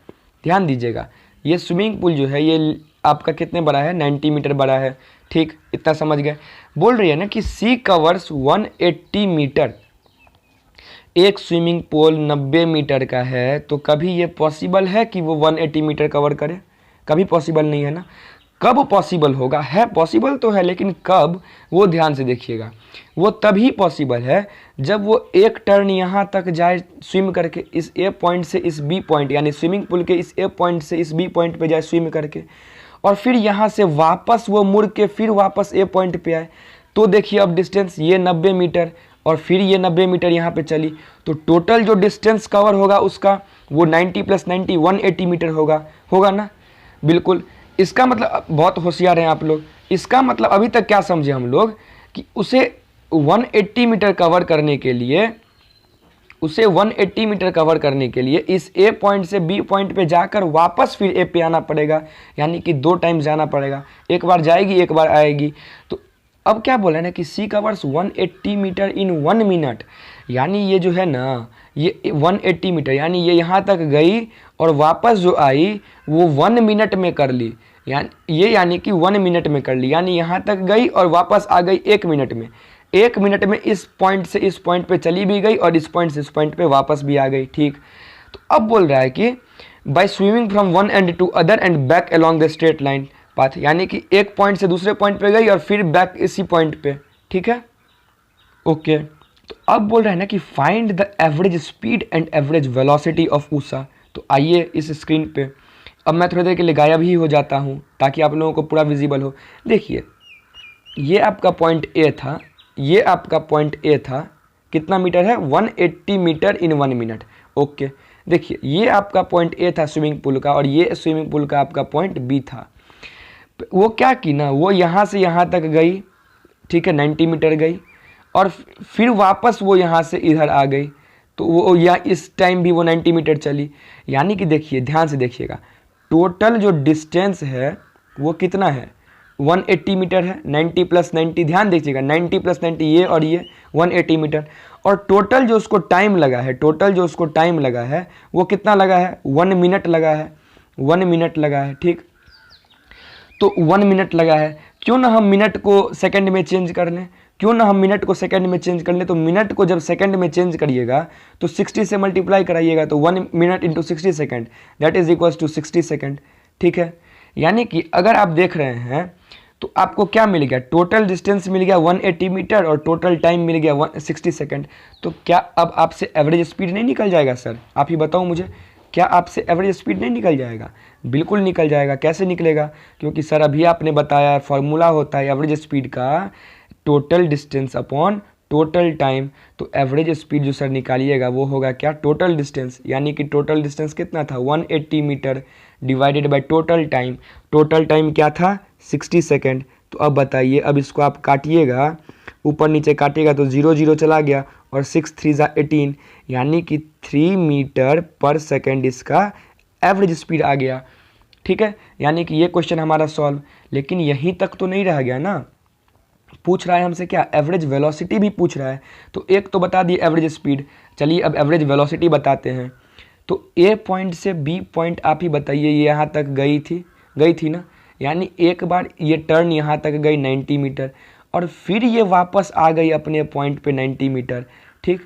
ध्यान दीजिएगा, ये स्विमिंग पूल जो है ये आपका कितने बड़ा है, 90 मीटर बड़ा है। ठीक, इतना समझ गए। बोल रही है ना कि सी कवर्स 180 मीटर, एक स्विमिंग पूल 90 मीटर का है, तो कभी ये पॉसिबल है कि वो 180 मीटर कवर करे? कभी पॉसिबल नहीं है ना। कब पॉसिबल होगा? है पॉसिबल तो है, लेकिन कब, वो ध्यान से देखिएगा। वो तभी पॉसिबल है जब वो एक टर्न यहाँ तक जाए स्विम करके, इस ए पॉइंट से इस बी पॉइंट, यानी स्विमिंग पूल के इस ए पॉइंट से इस बी पॉइंट पे जाए स्विम करके, और फिर यहाँ से वापस वो मुड़ के फिर वापस ए पॉइंट पे आए। तो देखिए अब डिस्टेंस ये 90 मीटर और फिर ये 90 मीटर यहाँ पे चली, तो टोटल जो डिस्टेंस कवर होगा उसका वो 90 + 90 180 मीटर होगा ना। बिल्कुल, इसका मतलब बहुत होशियार हैं आप लोग। इसका मतलब अभी तक क्या समझे हम लोग कि उसे 180 मीटर कवर करने के लिए, उसे 180 मीटर कवर करने के लिए इस ए पॉइंट से बी पॉइंट पे जाकर वापस फिर ए पे आना पड़ेगा, यानी कि 2 टाइम जाना पड़ेगा। एक बार जाएगी एक बार आएगी। तो अब क्या बोला ना कि सी कवर्स 180 मीटर इन 1 मिनट, यानी ये जो है ना ये 180 मीटर, यानी ये यहाँ तक गई और वापस जो आई वो 1 मिनट में कर ली, यानी कि 1 मिनट में कर ली, यानी यहाँ तक गई और वापस आ गई 1 मिनट में। 1 मिनट में इस पॉइंट से इस पॉइंट पे चली भी गई और इस पॉइंट से इस पॉइंट पे वापस भी आ गई। ठीक, तो अब बोल रहा है कि by swimming from one end to other end back along the straight line path, यानी कि एक पॉइंट से दूसरे पॉइंट पे गई और फिर बैक इसी पॉइंट पे। ठीक है, ओके। तो अब बोल रहा है ना कि find the average speed and average velocity of Usha. तो आइए इस स्क्रीन पे, अब मैं थोड़ी देर के लिए गायब ही हो जाता हूँ ताकि आप लोगों को पूरा विजिबल हो। देखिए ये आपका पॉइंट ए था, ये आपका पॉइंट ए था, कितना मीटर है, 180 मीटर इन 1 मिनट। ओके, देखिए ये आपका पॉइंट ए था स्विमिंग पूल का, और ये स्विमिंग पूल का आपका पॉइंट बी था। वो क्या की ना, वो यहाँ से यहाँ तक गई, ठीक है, 90 मीटर गई, और फिर वापस वो यहाँ से इधर आ गई, तो वो या इस टाइम भी वो 90 मीटर चली। यानी कि देखिए ध्यान से देखिएगा, टोटल जो डिस्टेंस है वो कितना है, 180 मीटर है। 90 + 90, ध्यान दीजिएगा, 90 + 90 ये और ये 180 मीटर, और टोटल जो उसको टाइम लगा है, टोटल जो उसको टाइम लगा है वो कितना लगा है, 1 मिनट लगा है, 1 मिनट लगा है। ठीक, तो 1 मिनट लगा है। क्यों ना हम मिनट को सेकंड में चेंज कर लें, क्यों ना हम मिनट को सेकंड में चेंज कर लें। तो मिनट को जब सेकंड में चेंज करिएगा तो 60 से मल्टीप्लाई कराइएगा, तो 1 minute × 60 second that is equals to 60 second. ठीक है, यानी कि अगर आप देख रहे हैं तो आपको क्या मिल गया, टोटल डिस्टेंस मिल गया 180 मीटर और टोटल टाइम मिल गया 60 सेकंड। तो क्या अब आपसे एवरेज स्पीड नहीं निकल जाएगा सर? आप ही बताओ मुझे, क्या आपसे एवरेज स्पीड नहीं निकल जाएगा? बिल्कुल निकल जाएगा। कैसे निकलेगा? क्योंकि सर अभी आपने बताया फॉर्मूला होता है एवरेज स्पीड का total distance upon total time. तो एवरेज स्पीड जो सर निकालिएगा वो होगा क्या, टोटल डिस्टेंस, यानी कि टोटल डिस्टेंस कितना था, 180 metre divided by total time. Total time क्या था, 60 सेकंड। तो अब बताइए, अब इसको आप काटिएगा, ऊपर नीचे काटिएगा तो 0 0 चला गया, और 6 3 = 18, यानी कि 3 मीटर पर सेकंड इसका एवरेज स्पीड आ गया। ठीक है, यानी कि ये क्वेश्चन हमारा सॉल्व। लेकिन यहीं तक तो नहीं रह गया ना, पूछ रहा है हमसे क्या, एवरेज वेलोसिटी भी पूछ रहा है। तो एक तो बता दिए एवरेज स्पीड, चलिए अब एवरेज वेलोसिटी बताते हैं। तो ए पॉइंट से बी पॉइंट आप ही बताइए, ये यहाँ तक गई थी ना, यानी एक बार ये टर्न यहाँ तक गई 90 मीटर, और फिर ये वापस आ गई अपने पॉइंट पे 90 मीटर। ठीक,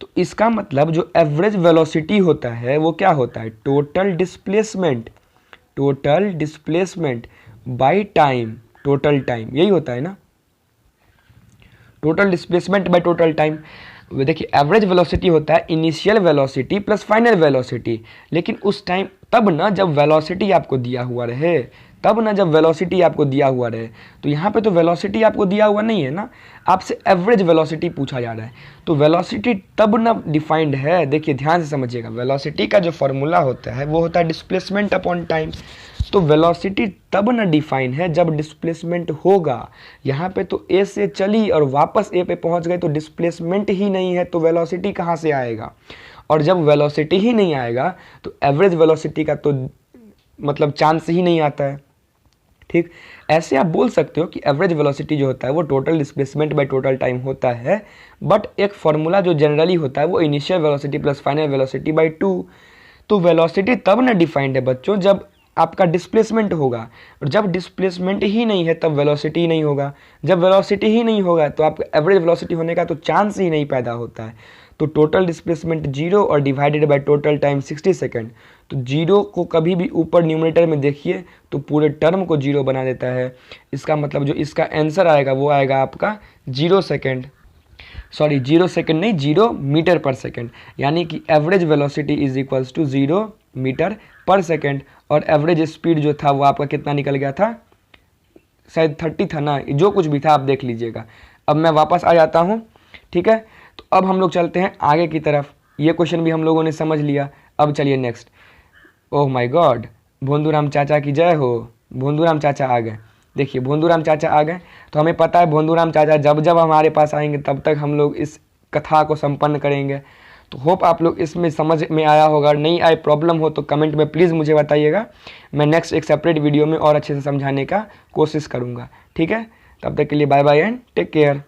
तो इसका मतलब जो एवरेज वेलोसिटी होता है वो क्या होता है, total displacement by time, total time, यही होता है ना, total displacement bye total time. देखिए एवरेज वेलोसिटी होता है initial velocity plus final velocity, लेकिन उस टाइम तब ना जब वेलोसिटी आपको दिया हुआ रहे, तब ना जब वेलोसिटी आपको दिया हुआ रहे। तो यहाँ पे तो वेलोसिटी आपको दिया हुआ नहीं है ना, आपसे एवरेज वेलोसिटी पूछा जा रहा है। तो वेलोसिटी तब ना डिफाइंड है, देखिए ध्यान से समझिएगा, वेलोसिटी का जो फॉर्मूला होता है वो होता है डिस्प्लेसमेंट अपॉन टाइम। तो वेलोसिटी तब ना डिफाइन है जब डिस्प्लेसमेंट होगा। यहाँ पे तो ए से चली और वापस ए पे पहुँच गए, तो डिस्प्लेसमेंट ही नहीं है, तो वेलोसिटी कहाँ से आएगा। और जब वेलोसिटी ही नहीं आएगा तो एवरेज वेलोसिटी का तो मतलब चांस ही नहीं आता है। ठीक, ऐसे आप बोल सकते हो कि एवरेज वेलोसिटी जो होता है वो total displacement bye total time होता है, बट एक फॉर्मूला जो जनरली होता है वो initial velocity plus final velocity bye 2। तो वेलोसिटी तब ना डिफाइंड है बच्चों जब आपका डिस्प्लेसमेंट होगा, और जब डिस्प्लेसमेंट ही नहीं है तब वेलोसिटी ही नहीं होगा। जब वेलोसिटी ही नहीं होगा तो आपका एवरेज वेलोसिटी होने का तो चांस ही नहीं पैदा होता है। तो टोटल डिस्प्लेसमेंट 0 और divided by total time 60 second. तो 0 को कभी भी ऊपर न्यूमरेटर में देखिए तो पूरे टर्म को 0 बना देता है। इसका मतलब जो इसका आंसर आएगा वो आएगा आपका 0 सेकेंड, सॉरी 0 सेकेंड नहीं, 0 मीटर पर सेकेंड। यानी कि average velocity is equals to 0 metre per second. और एवरेज स्पीड जो था वो आपका कितना निकल गया था, शायद 30 था ना, जो कुछ भी था आप देख लीजिएगा। अब मैं वापस आ जाता हूँ, ठीक है। तो अब हम लोग चलते हैं आगे की तरफ। ये क्वेश्चन भी हम लोगों ने समझ लिया। अब चलिए नेक्स्ट। ओह माय गॉड, भोंदूराम चाचा की जय हो, भोंदूराम चाचा आ गए। देखिए भोंदूराम चाचा आ गए, तो हमें पता है भोंदूराम चाचा जब जब हमारे पास आएंगे तब तक हम लोग इस कथा को संपन्न करेंगे। तो होप आप लोग इसमें समझ में आया होगा। नहीं आए, प्रॉब्लम हो तो कमेंट में प्लीज़ मुझे बताइएगा। मैं नेक्स्ट एक सेपरेट वीडियो में और अच्छे से समझाने का कोशिश करूँगा, ठीक है। तब तक के लिए bye bye and take care.